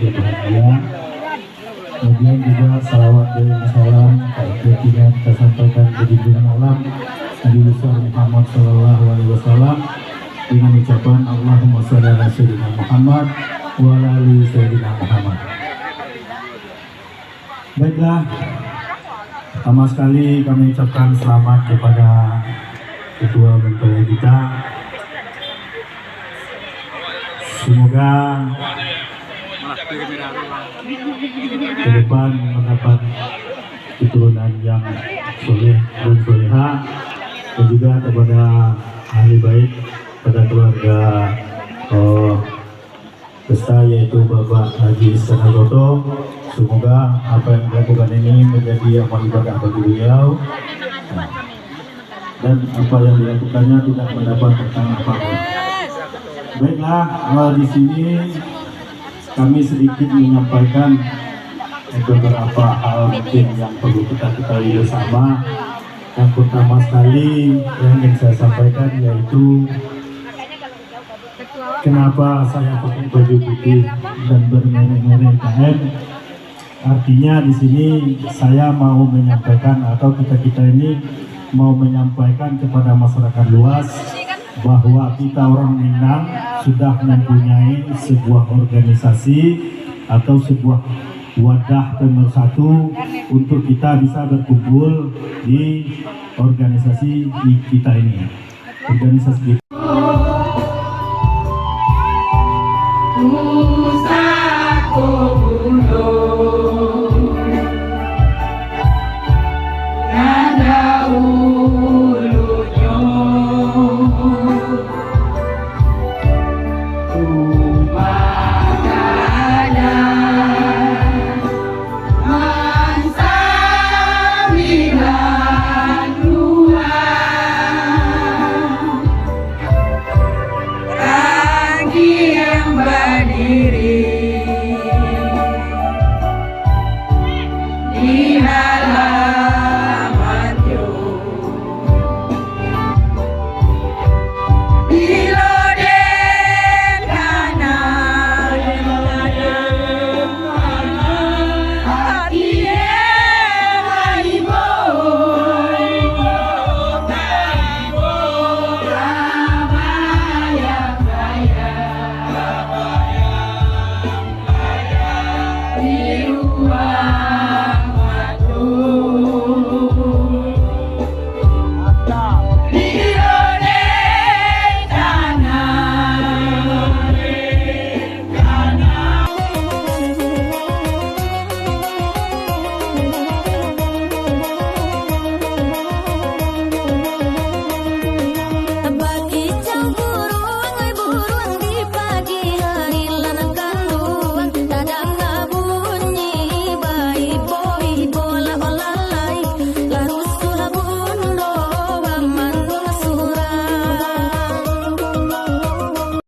berbahagia. Kemudian juga salawat dan salam tidak kita sampaikan ke junjungan alam Nabi besar Muhammad Sallallahu Alaihi Wasallam dengan ucapan Allahumma sholli ala sayyidina Muhammad wa ala ali sayyidina Muhammad. Baiklah, pertama sekali kami ucapkan selamat kepada Ketua Bempel kita. Semoga ke depan mendapat keturunan yang soleh dan soleha, dan juga kepada ahli baik pada keluarga Besta, yaitu Bapak Haji Istanagoto. Semoga apa yang dilakukan ini menjadi amal ibadah bagi beliau, dan apa yang dilakukannya tidak mendapat tekanan apapun. Baiklah, di sini kami sedikit menyampaikan beberapa hal mungkin yang perlu kita ketahui bersama. Yang pertama sekali yang ingin saya sampaikan yaitu kenapa saya pakai baju putih dan bermerek-merek KM. Artinya di sini saya mau menyampaikan, atau kita ini mau menyampaikan kepada masyarakat luas bahwa kita orang Minang sudah mempunyai sebuah organisasi atau sebuah wadah pemersatu untuk kita bisa berkumpul di organisasi kita ini. Organisasi kita. Diri